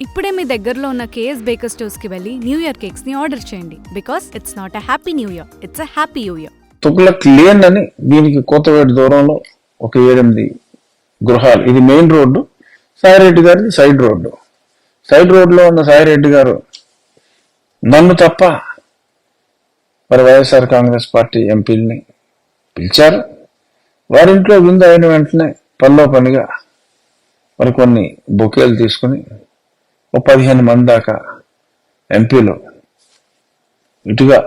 ఇప్పుడే మీ దగ్గరలో ఉన్న కేఎస్ బేకర్ స్టోర్స్ కి వెళ్ళి న్యూ ఇయర్ కేక్స్ ని ఆర్డర్ చేయండి. Because it's not a happy new year, it's a happy new year. Tughlaq lane అని దీనికి కోతవేటి దూరంలో ఒక 7-8 గృహాలు. ఇది మెయిన్ రోడ్డు, సాయిరెడ్డి గారిది సైడ్ రోడ్డు. సైడ్ రోడ్లో ఉన్న సాయిరెడ్డి గారు నన్ను తప్ప మరి వైఎస్ఆర్ కాంగ్రెస్ పార్టీ ఎంపీలని పిలిచారు. వారింట్లో విందు అయిన వెంటనే పనిలో పనిగా మరి కొన్ని బొకేలు తీసుకుని 15 మంది దాకా ఎంపీలు ఇటుగా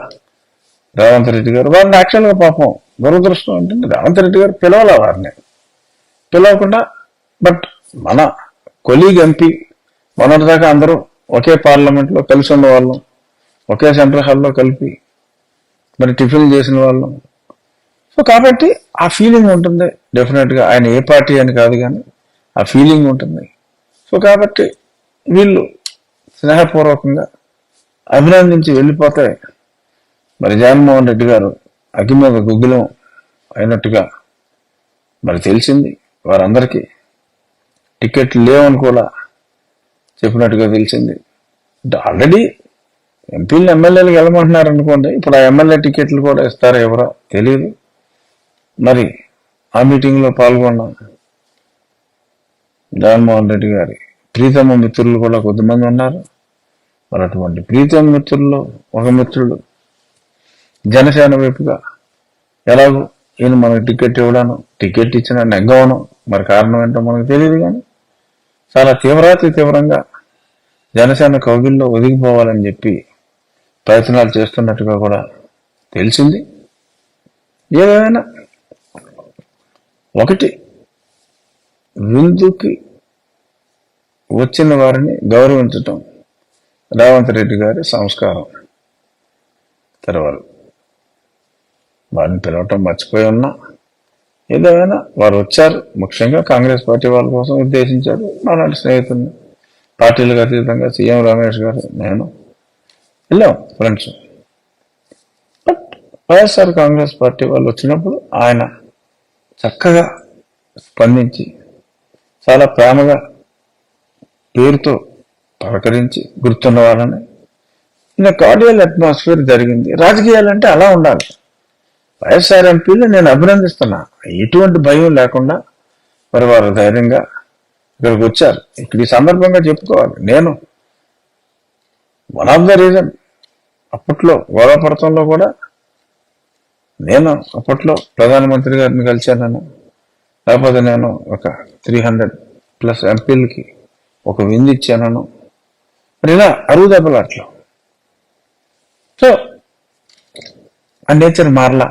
రేవంత్ రెడ్డి గారు వారిని యాక్చువల్గా పాపం దురదృష్టం ఏంటంటే రేవంత్ రెడ్డి గారు పిలవలే, వారిని పిలవకుండా బట్ మన కొలీగ్ ఎంపీ మొన్నటిదాకా అందరూ ఒకే పార్లమెంట్లో కలిసి ఉన్న వాళ్ళం, ఒకే సెంట్రల్ హాల్లో కలిపి మరి టిఫిన్ చేసిన వాళ్ళం. సో కాబట్టి ఆ ఫీలింగ్ ఉంటుంది డెఫినెట్గా. ఆయన ఏ పార్టీ అని కాదు కానీ ఆ ఫీలింగ్ ఉంటుంది. సో కాబట్టి వీళ్ళు స్నేహపూర్వకంగా అభినందించి వెళ్ళిపోతే మరి జగన్మోహన్ రెడ్డి గారు అగ్గి మీద గుగ్గిలం అయినట్టుగా మరి తెలిసింది. వారందరికీ టికెట్లు లేవని కూడా చెప్పినట్టుగా తెలిసింది. ఆల్రెడీ ఎంపీలు ఎమ్మెల్యేలకు వెళ్ళమంటున్నారు అనుకోండి, ఇప్పుడు ఆ ఎమ్మెల్యే టికెట్లు కూడా ఇస్తారో ఎవరో తెలియదు. మరి ఆ మీటింగ్లో పాల్గొన్న జగన్మోహన్ రెడ్డి గారి ప్రీతమ మిత్రులు కూడా కొద్దిమంది ఉన్నారు. మరి అటువంటి ప్రీతమ మిత్రుల్లో ఒక మిత్రుడు జనసేన వైపుగా ఎలాగో ఈయన మనకు టికెట్ ఇవ్వడాను, టికెట్ ఇచ్చిన నెగ్గవను, మరి కారణం ఏంటో మనకు తెలియదు కానీ చాలా తీవ్రంగా జనసేన కౌగిల్లో ఒదిగిపోవాలని చెప్పి ప్రయత్నాలు చేస్తున్నట్టుగా కూడా తెలిసింది. ఏదైనా ఒకటి, విందుకి వచ్చిన వారిని గౌరవించటం రేవంత్ రెడ్డి గారి సంస్కారం. తర్వాత వారిని పిలవటం మర్చిపోయి ఉన్నా ఏదేమైనా వారు వచ్చారు. ముఖ్యంగా కాంగ్రెస్ పార్టీ వాళ్ళ కోసం ఉద్దేశించారు. నాలాంటి స్నేహితుల్ని పార్టీలకు అతీతంగా సీఎం రమేష్ గారు నేను వెళ్ళాం friends. But YSR Congress party వాళ్ళు వచ్చినప్పుడు ఆయన చక్కగా స్పందించి చాలా ప్రేమగా పేరుతో పలకరించి గుర్తున్న వాళ్ళని ఇంకా కార్డియల్ అట్మాస్ఫియర్ జరిగింది. రాజకీయాలంటే అలా ఉండాలి. వైఎస్ఆర్ ఎంపీలు నేను అభినందిస్తున్నా, ఎటువంటి భయం లేకుండా మరి వారు ధైర్యంగా ఇక్కడికి వచ్చారు. ఇక్కడ ఈ సందర్భంగా చెప్పుకోవాలి, నేను వన్ ఆఫ్ ద రీజన్ అప్పట్లో గోదావరిలో కూడా నేను అప్పట్లో ప్రధానమంత్రి గారిని కలిశాను. లేకపోతే నేను ఒక 300+ ఎంపీలకి ఒక విందు ఇచ్చాను. మరి ఇలా అరువు దెబ్బలాట్లో. సో ఆ నేచర్ మారలా.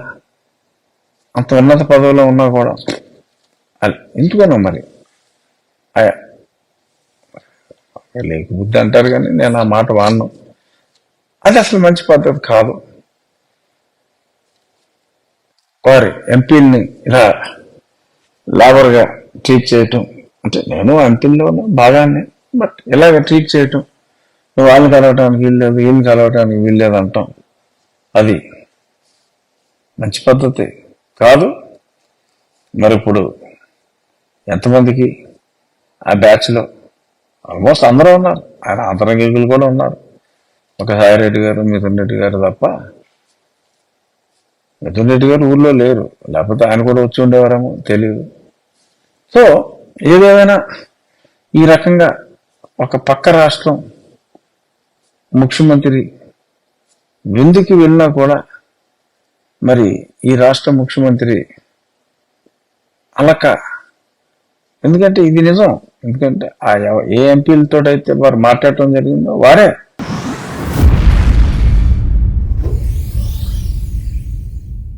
అంత ఉన్నత పదవిలో ఉన్నా కూడా ఎందుకనో మరి లేక బుద్ధి అంటారు కానీ నేను ఆ మాట వాడను. అది అసలు మంచి పద్ధతి కాదు. వారి ఎంపీల్ని ఇలా లేబర్గా ట్రీట్ చేయటం అంటే, నేను ఎంపీల్లో బాగానే, బట్ ఇలాగ ట్రీట్ చేయటం, వాళ్ళని కలవటానికి వీల్లేదు, వీళ్ళని కలవటానికి వీల్లేదు అంటాం, అది మంచి పద్ధతి కాదు. మరి ఇప్పుడు ఎంతమందికి ఆ బ్యాచ్లో ఆల్మోస్ట్ అందరూ ఉన్నారు. ఆయన అంతరంగికులు కూడా ఉన్నారు. ఒక సాయిరెడ్డి గారు, మిథున్ రెడ్డి గారు తప్ప మిథున్ రెడ్డి గారు ఊళ్ళో లేరు. లేకపోతే ఆయన కూడా వచ్చి ఉండేవారేమో తెలియదు. సో ఏదేమైనా ఈ రకంగా ఒక పక్క రాష్ట్రం ముఖ్యమంత్రి విందుకి వెళ్ళినా కూడా మరి ఈ రాష్ట్ర ముఖ్యమంత్రి అలక. ఎందుకంటే ఇది నిజం. ఎందుకంటే ఏ ఎంపీలతో అయితే వారు మాట్లాడటం జరిగిందో వారే